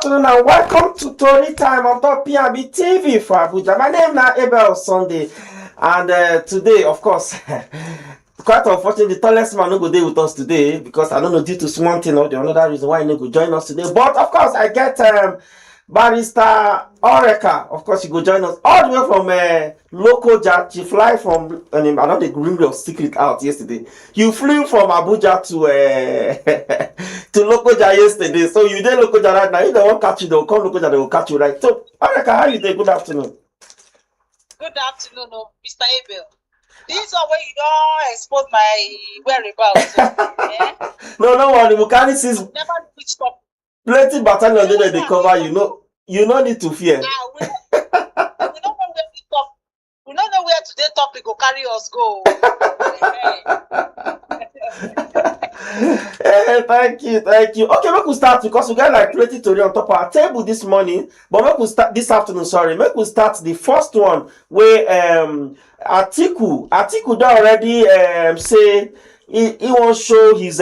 afternoon and welcome to Tori Time on top PNB TV for Abuja. My name is Abel Sunday, and today, of course, quite unfortunately, the tallest man no go dey with us today because I don't know due to one thing or the another reason why he no go join us today. But of course, I get Barrister Oreka. Of course, you go join us all the way from Lokoja. She fly from, I know the ring your secret out yesterday. You flew from Abuja to to Lokoja yesterday. So you did Lokoja right now. If they won't catch you, they will come Lokoja, they will catch you, right? So, Oreka, how you doing? Good afternoon. Good afternoon, Mr. Abel. This is where you don't expose my whereabouts. No worry. We carry since Never switched up. plenty battalion there they cover you. You no need to fear. We don't know where we talk. We don't know where today topic will carry us go. Thank you. Okay, make we start because we got like plenty Tori on top of our table this morning. But make we start this afternoon. Sorry, make we start the first one where Atiku don already say he won't show his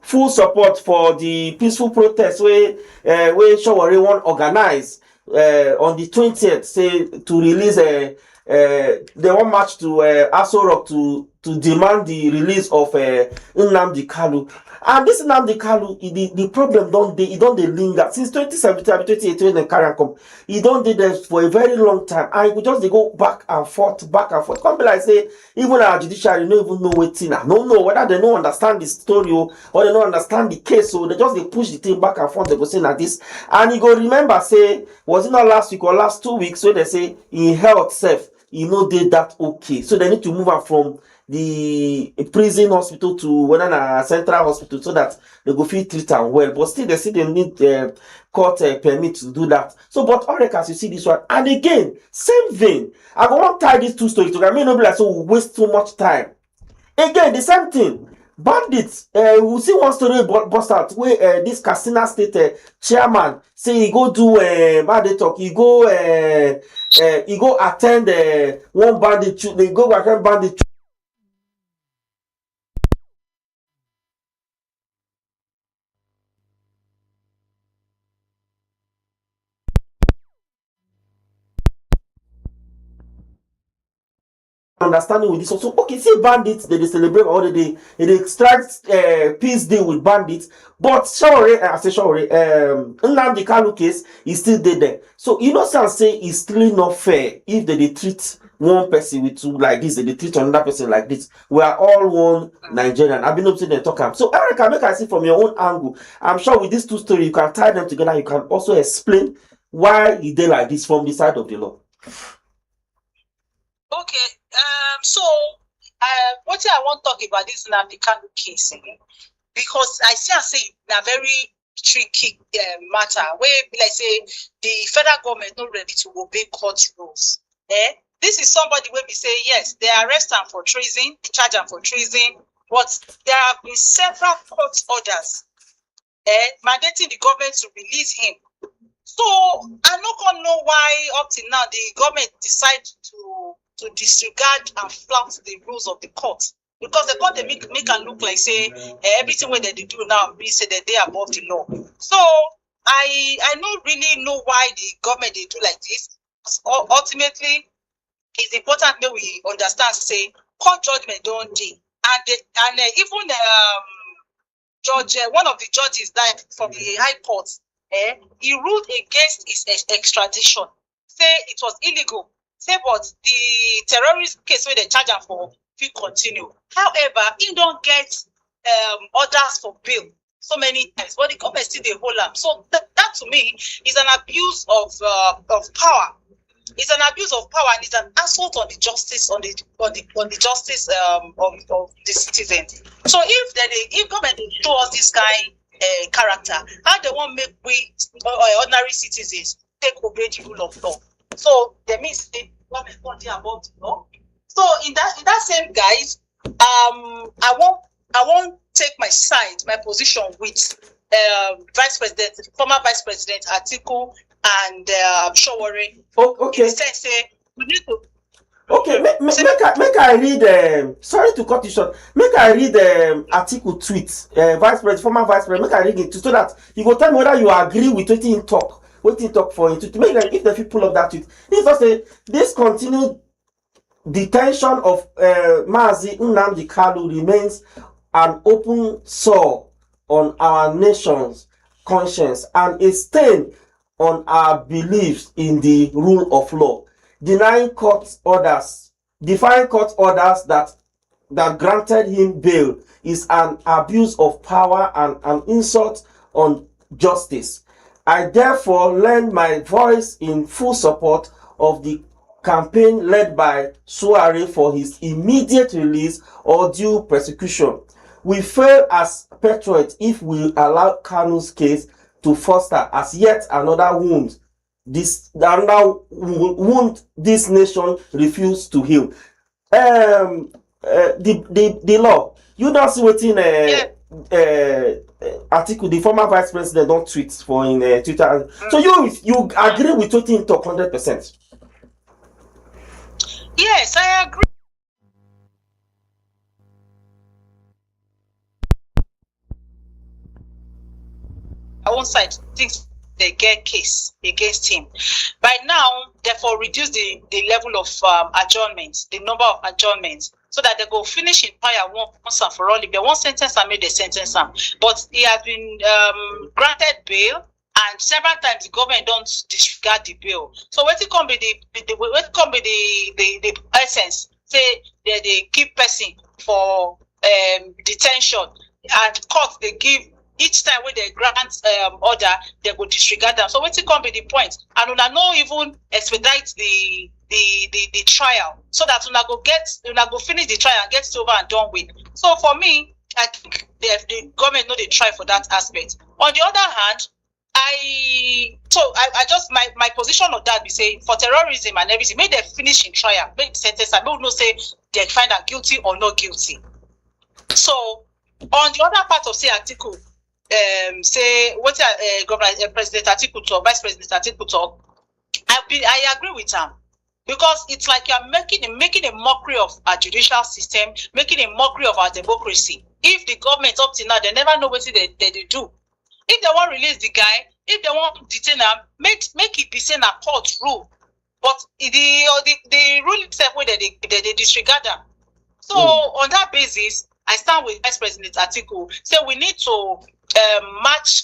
full support for the peaceful protest where Sowere won't organize on the 20th, say to release they want march to Aso Rock to demand the release of Nnamdi Kanu. And this Nnamdi Kanu, the problem don't they linger since 2017, 2018 when they carry and come. He don't did there for a very long time, and we just they go back and forth. Come be like say even our judiciary don't even know waiting. I don't know whether they don't understand the story or they don't understand the case, so they push the thing back and forth. They go say like this, and you go remember say was it not last week or last 2 weeks where they say in health self he no did that okay, so they need to move on from the prison hospital to whether a central hospital so that they go fit treat am well, but still they need court permit to do that. So but Oreka, as you see this one, and again same vein, I go want tie these two stories together. I mean, no be like so we waste too much time. Again the same thing. Bandits, we see one story bust out where this Katsina State chairman say he go do how they talk, he go attend one bandit, they go attend bandit. Understanding with this also. Okay, see bandits, they celebrate or they extract peace deal with bandits, but Sowere, Nnamdi Kanu case is still there. So you know some say it's still not fair if they treat one person with two like this, they treat another person like this. We are all one Nigerian. I've been upset they talk about. So Erica, make I see from your own angle. I'm sure with these two stories you can tie them together. You can also explain why he did like this from the side of the law. Okay. So what I want to talk about this Nnamdi Kanu case, because I see and say a very tricky matter where like say the federal government not ready to obey court rules. This is somebody where we say yes, they arrest him for treason, charge him for treason, but there have been several court orders mandating the government to release him. So I don't know why up till now the government decided to disregard and flout the rules of the court, because the court they make and look like say everything what they do now be say that they are above the law. So I don't really know why the government they do like this. Ultimately, it's important that we understand say court judgment don't do, and even judge one of the judges that from the high court he ruled against his extradition, say it was illegal. Say, but the terrorist case where they charge him for will continue. However, he don't get orders for bail so many times, but the government still they hold him. So that to me is an abuse of power. It's an abuse of power, and it's an assault on the justice on the justice of the citizen. So if government they show us this guy character, how they want make we ordinary citizens take obey the rule of law? So that means the government not above the law. So in that same guise, I won't take my side, my position with former Vice President Atiku and Sowere. Okay. In the sense, say we need to Okay, make I read. Sorry to cut you short. Make I read Atiku tweet. Former vice president. Make I read it so that you go tell me whether you agree with wetin he talk. Wetin he talk for him to make them if the fit pull up that tweet. He just say this continued detention of Mazi Nnamdi Kanu remains an open sore on our nation's conscience and a stain on our beliefs in the rule of law. Defying court orders that granted him bail is an abuse of power and an insult on justice. I therefore lend my voice in full support of the campaign led by Sowere for his immediate release or due prosecution. We fail as patriots if we allow Kanu's case to foster as yet another wound this nation refuse to heal. The law. You don't see wetin Atiku, the former vice president, don't tweet for in Twitter. So you agree with wetin him talk 100%? Yes, I agree. One side thinks they get case against him. By now, therefore, reduce the level of adjournments, the number of adjournments, so that they go finish in trial once and for all. If they want sentence and make the sentence him. But he has been granted bail, and several times the government don't disregard the bail. So what it can be the essence? Say they keep person for detention, and court they give. Each time when they grant order, they will disregard them. So what it can be the point? And una no even expedite the trial, so that una go finish the trial and get it over and done with. So for me, I think the government know they try for that aspect. On the other hand, I just my position on that be say for terrorism and everything, make them finish in trial, make the sentence, and don't know say they find them guilty or not guilty. So on the other part of say Atiku, say what President Atiku talk, Vice President Atiku talk, I agree with him, because it's like you're making a mockery of our judicial system, making a mockery of our democracy. If the government up till now they never know what they do. If they want release the guy, if they want detain him, make it be saying a court rule. But the ruling step where they disregard them. So on that basis, I stand with Vice President Atiku. Say we need to march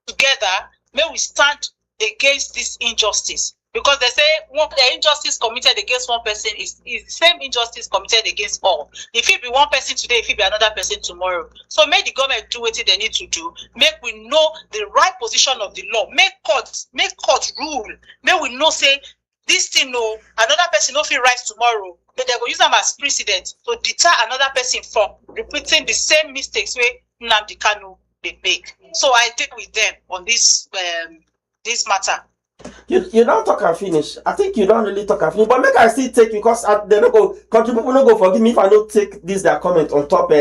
together. May we stand against this injustice, because they say the injustice committed against one person is the same injustice committed against all. If it be one person today, if it be another person tomorrow. So make the government do what they need to do. Make we know the right position of the law. Make court rule. May we know say this thing no another person no feel rise tomorrow. But they go use them as precedent to deter another person from repeating the same mistakes where Nnamdi Kanu they make. So I take with them on this matter. You don't talk and finish. I think you don't really talk and finish. But make I still take, because they don't go country people don't go forgive me if I don't take this their comment on top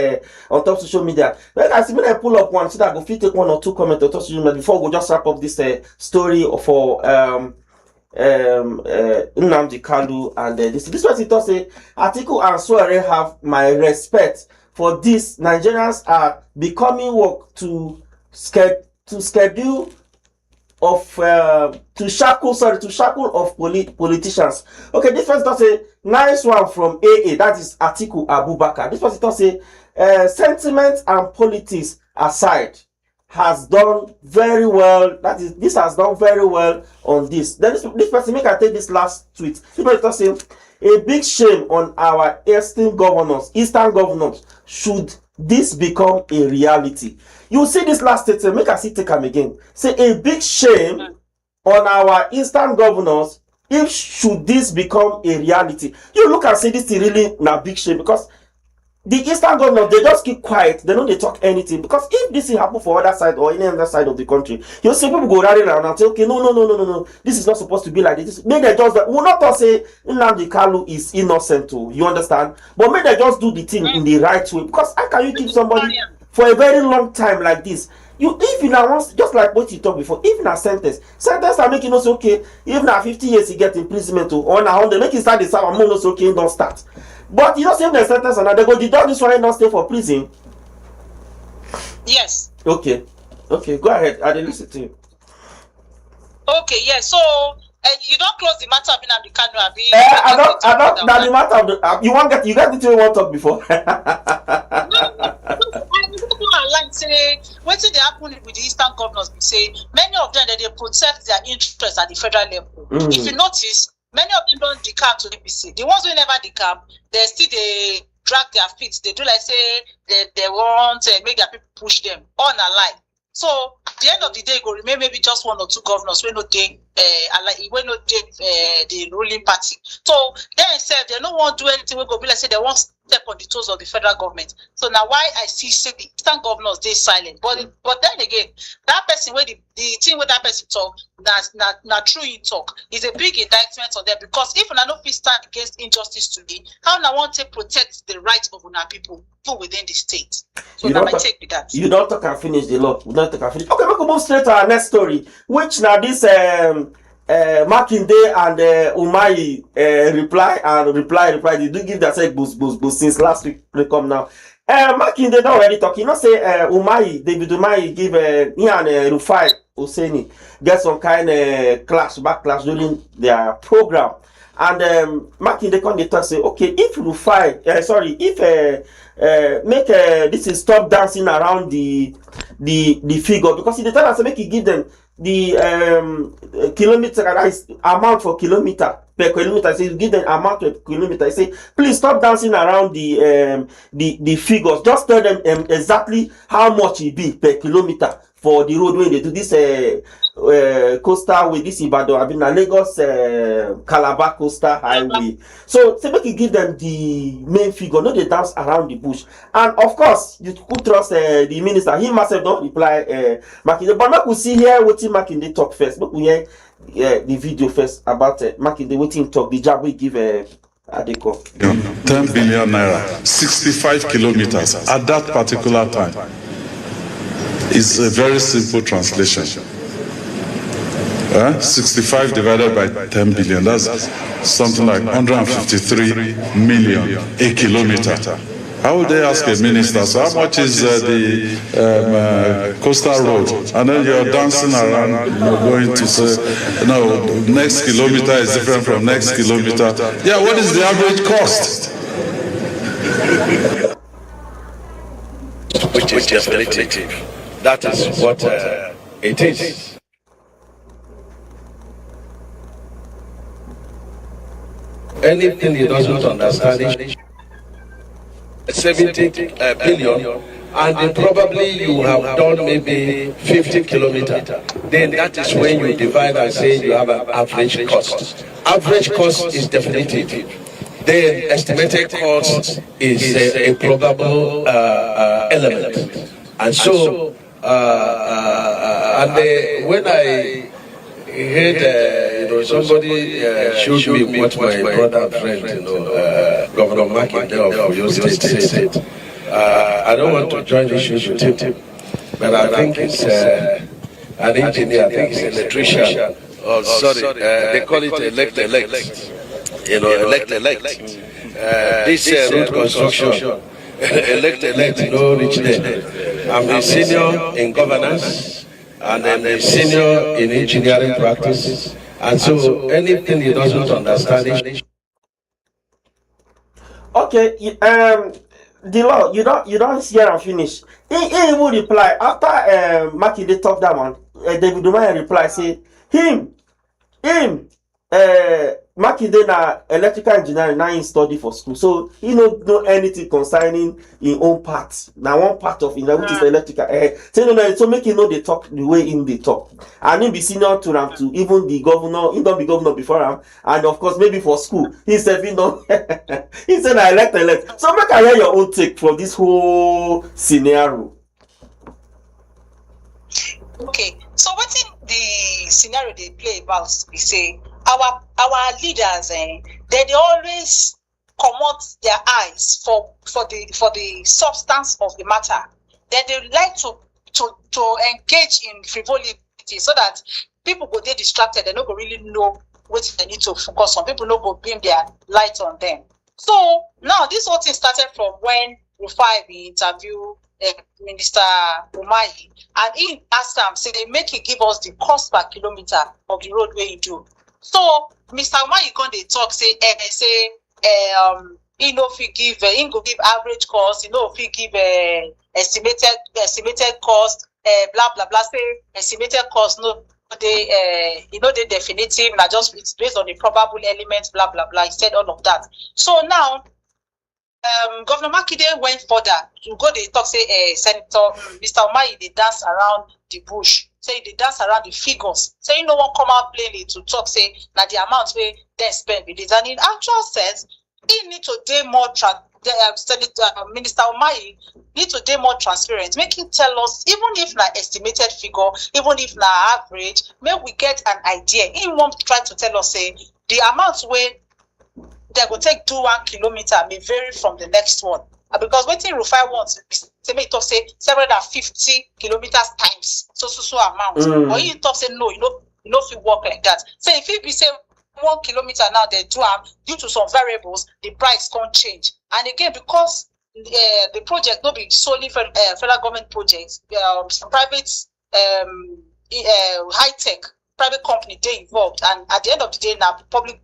social media. Make I see when I pull up one so that I go fit take one or two comments on top social media before we just wrap up this story for Nnamdi Kanu and this person thought say Atiku and Sowere have my respect for this. Nigerians are becoming work to schedule of to shackle of politicians. Okay, this person does a nice one from AA, that is Atiku Abubakar. This person does say sentiment and politics aside has done very well. This has done very well on this. Then this person make I take this last tweet. This person does say a big shame on our eastern governors should this become a reality. You see this last statement, make us see take them again. Say a big shame on our eastern governors if should this become a reality. You look and say this is really a big shame, because the eastern governors, they just keep quiet. They don't talk anything, because if this happen for other side or any other side of the country, you see people go running around and say, okay, no, this is not supposed to be like this. Maybe they just will not say Nnamdi Kanu is innocent too. You understand? But maybe they just do the thing in the right way, because how can you keep somebody for a very long time like this? if you now want, just like what you talked before, if na sentence are making us okay. If na 50 years he get imprisonment or na 100, make him start the serve and us okay, he don't start. But you know, say if the sentence and they go deduct this one and not stay for prison. Yes. Okay, go ahead. I didn't listen to you. Okay, yes. So you don't close the matter of Nnamdi Kanu, abi? I don't. Now the matter of the you get into one talk before. Like say, what did they happen with the Eastern governors? We say many of them they protect their interests at the federal level. If you notice, many of them don't decamp to APC. The ones who never decamp, they still they drag their feet. They do like say they want make their people push them on a line. So at the end of the day, it will remain maybe just one or two governors when not take the ruling party. So they themselves they don't want to do anything. We go be like say they want step on the toes of the federal government. So now why I see say the Eastern governors they silent. But then again, that person where the thing with that person talk not true in talk is a big indictment on them, because if I don't stand against injustice today, how I want to protect the rights of our people within the state. So you that don't might take with that. You don't talk and finish the law. We don't talk and finish. Okay, we can move straight to our next story, which now this Makinde and Umahi reply. They do give that say boost since last week. They come now. Makinde don't already talk. You know say David Umahi give he and Rufai Oseni get some kind of backlash during their program. And Makinde come they talk say, okay, if Rufai, make this is stop dancing around the figure, because he tell us to make it give them the kilometer amount for kilometer per kilometer. So give them amount per kilometer. I say please stop dancing around the figures. Just tell them exactly how much it be per kilometer for the road when they do this coastal with this Ibadan, I mean Lagos Calabar coastal highway. So make you give them the main figure, not they dance around the bush. And of course, you could trust the minister. He must have don't reply Makinde. But make we see here what Makinde talk first. Make we hear the video first about Makinde waiting talk. The job we give Atiku. 10 billion naira, 65 kilometers at that particular time. It's a very simple translation. 65 divided by 10 billion, that's something like 153 million a kilometer. How would they ask a minister, so how much is the coastal road? And then you're dancing around, going to say, no, next kilometer is different from next kilometer. Yeah, what is the average cost? Which is definitive. That is what it is. Anything he doesn't understand, 70 billion, and then probably you have done maybe 50 kilometers. Then that is when you divide and say you have an average cost. Average cost is definitive. Then estimated cost is a probable element. And so, when I heard, somebody showed me what my brother and friend, Governor Makinde of Oyo State said. I don't want to join issues with him, but I think it's an engineer, I think it's an electrician. Oh, sorry, they call it elect. This road construction, elect, no reach there. I'm a senior in governance, and I'm a senior in engineering practice, and so anything he doesn't understand. Okay, the law, you don't hear and finish. He will reply after Makinde talk that one. David Umahi reply say him Makinde na electrical engineering, now he study for school, so he no know anything concerning his own part. Now one part of it, which is electrical. So make him know they talk the way in they talk, and he be senior to them to even the governor. He don't be governor before him, and of course maybe for school he said he don't. He said I elect. So make I hear your own take from this whole scenario. Okay, so what's in the scenario they play about? We say our leaders, they always commot their eyes for the substance of the matter. Then they like to to engage in frivolity so that people go get distracted. They don't go really know what they need to focus on. People don't go beam their light on them. So now this whole thing started from when Rufai interviewed Minister Umahi, and he asked them, say they make it give us the cost per kilometer of the road where you do. So Mr. Umahi come they talk say he no fit give he go give average cost, he no fit give estimated cost, blah blah blah. Say estimated cost no they they definitive, not just it's based on the probable elements, blah blah blah. He said all of that. So now Governor Makinde went further to go. They talk say Senator Mr. Umahi they dance around the bush. Say they dance around the figures. Say no one come out plainly to talk. Say that the amount where they spend with this, and in actual sense, he need to do more. Minister Umahi need to do more transparent. Make him tell us, even if na estimated figure, even if na average, may we get an idea. He won't try to tell us say the amount where they go take 2 1 kilometer may vary from the next one. Because waiting Rufai wants to make talk say 750 kilometers times so amount. Or you talk say no, you know if you work like that. So if it be say 1 kilometer now they do due to some variables, the price can't change. And again, because the project not be solely for federal government projects, some private high tech private company they involved, and at the end of the day now public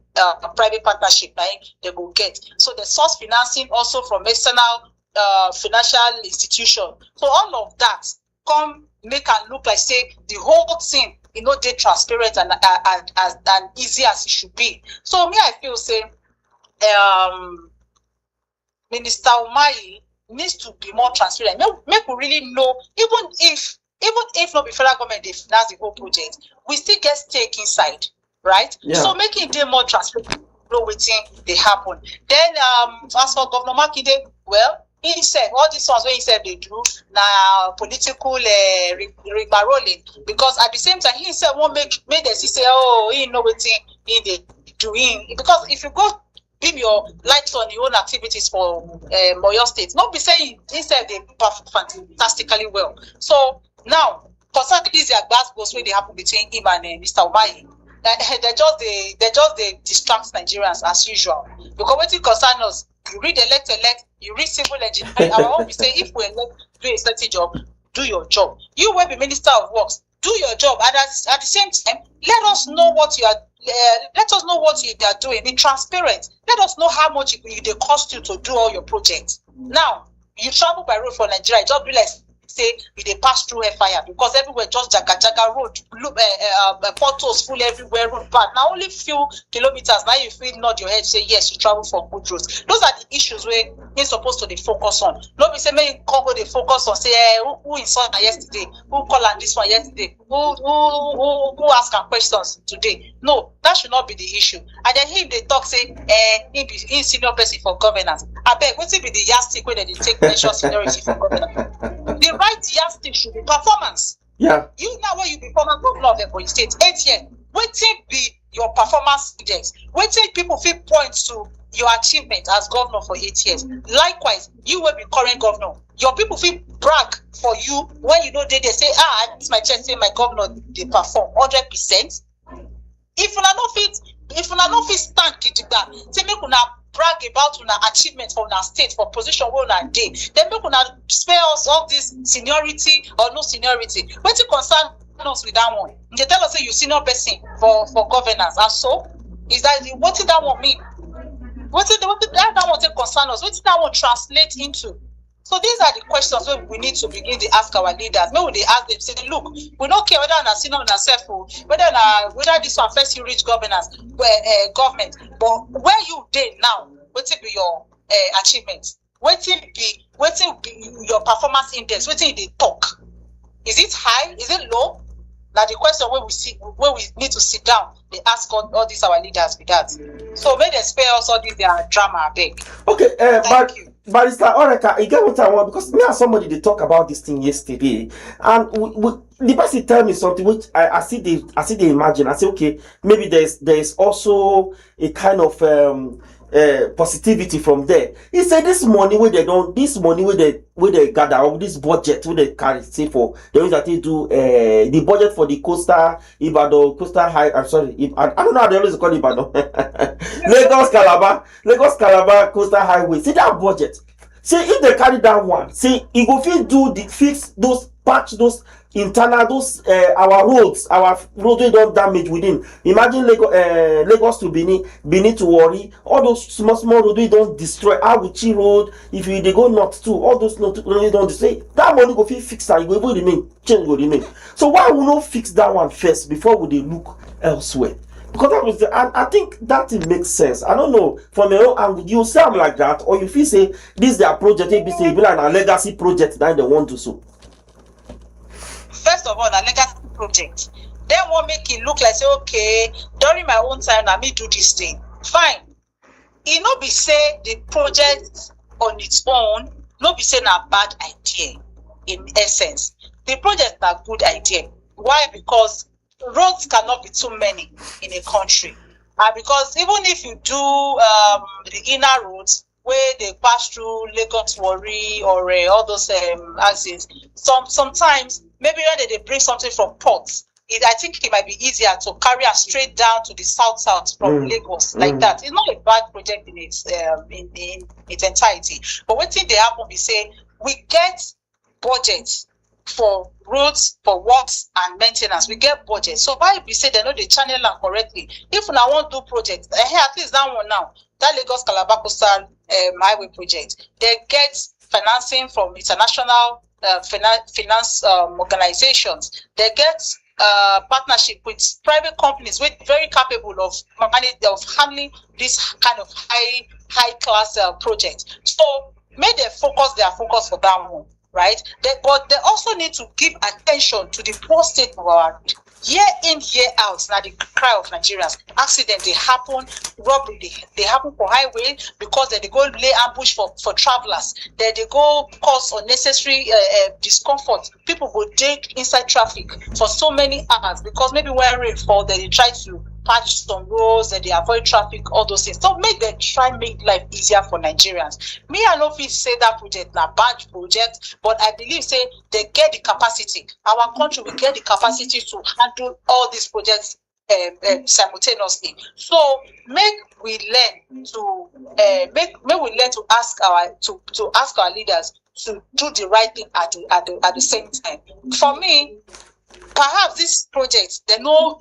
private partnership they will get. So the source financing also from external financial institution. So all of that come make and look like say the whole thing they transparent and easy as it should be. So me I feel say Minister Umahi needs to be more transparent. Make we really know, even if not the federal government they finance the whole project, we still get stake inside, right? Yeah. So making them more transparent, know what they happen. Then as for Governor Makinde, well, he said all these ones when he said they do now political rolling, because at the same time he said won't make them say he know what he doing, because if you go beam your lights on your own activities for Moyo State, not be saying he said they perform fantastically well. So now concerning these goes where they happen between him and Mr. Umahi, they just distract Nigerians as usual, because what it concern us, you read elect, you read civil engineering. Our own we say if we elect do a certain job, do your job. You will be Minister of Works, do your job, and at the same time let us know what you are doing. Be transparent. Let us know how much they cost you to do all your projects. Now you travel by road for Nigeria, just be like say they pass through fire, because everywhere just jaga road, potholes full everywhere, road bad. Now only few kilometers, now you feel nod your head say yes, you travel for good roads. Those are the issues where you're supposed to focus on. Nobody say me Congo they focus on say who installed yesterday, who called on this one yesterday, who asked questions today. No, that should not be the issue. And then him they talk say he senior person for governance. I beg, what will be the yardstick where they take measure seniority for governance? The right yardstick should be performance. Yeah. You now where you become a governor of Ebonyi State 8 years, waiting be your performance index. Waiting people feel point to your achievement as governor for 8 years. Likewise, you will be current governor. Your people feel brag for you when you know they say, it's my chance, say my governor they perform 100%. If you are not fit stand gidigba, say make una brag about una achievement for una state, for position where una dey. Then make una spare us all this seniority or no seniority. Wetin concern us with that one? They tell us say you senior person for governance, and so is that what did that one mean? What did that one take concern us? What did that one translate into? So these are the questions where we need to begin to ask our leaders. Maybe they ask them, say, look, we don't care whether on a senior on ourselves, whether this one first you reach government, but where you did now, what will be your achievements? What will be your performance index? What will they talk? Is it high? Is it low? Now the question where we need to sit down, they ask all these our leaders with that. So may they spare us all this their drama, I beg. Okay, Thank you. Barrister Oreka, you get what I want, because me and somebody they talk about this thing yesterday, and the person tell me something which I see they imagine. I say okay, maybe there's also a kind of positivity from there. He said this money where they gather, or this budget where they carry say for the ones that they do the budget for the coastal coastal high. I'm sorry, I don't know how they always call it Ibadan. Lagos Calabar coastal highway. See that budget. See if they carry that one, see it go fix those patch those internal those our roads wey don damage within. Imagine Lagos to Benin to Warri, all those small road wey don destroy. Awuchi road, if you dey go north too, all those road wey don destroy, that money go fit fix am, e go even remain, change go remain. So why we no fix that one first before we dey look elsewhere? Because that was and I think that it makes sense. I don't know from your own angle, you say I'm like that, or you feel say this their project, be like a legacy project that they want to so. First of all, a legacy project. Then won't make it look like say, okay, during my own time, let me do this thing. Fine. It no be say the project on its own, no be say a bad idea in essence. The project are good idea. Why? Because roads cannot be too many in a country. And because even if you do the inner roads where they pass through Lagos, Warri, or all those axes, sometimes maybe when they bring something from ports, I think it might be easier to carry us straight down to the south from Lagos like that. It's not a bad project in its entirety. But what thing they happen be say we get budgets for roads, for works and maintenance. We get budget. So why we say they know they channel them correctly? If I want to do project, at least that one now, that Lagos Calabar Coastal Highway project, they get financing from international finance organizations. They get partnership with private companies with very capable of handling this kind of high class project. So may they focus for that one. Right, but they also need to give attention to the poor state of our year in year out. Now the cry of Nigerians, accident they happen, robbery they happen for highway because they go lay ambush for travelers. They go cause unnecessary discomfort. People go dig inside traffic for so many hours because maybe when rain fall, they try to patch some roads and they avoid traffic, all those things. So make them try make life easier for Nigerians. Me, I know if you say that project na bad project, but I believe say they get the capacity. Our country will get the capacity to handle all these projects simultaneously. So make we learn to ask our leaders to do the right thing at the same time. For me, perhaps this project they know.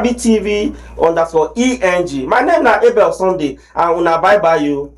TV_ENG. My name na Abel Sunday and una bye bye you.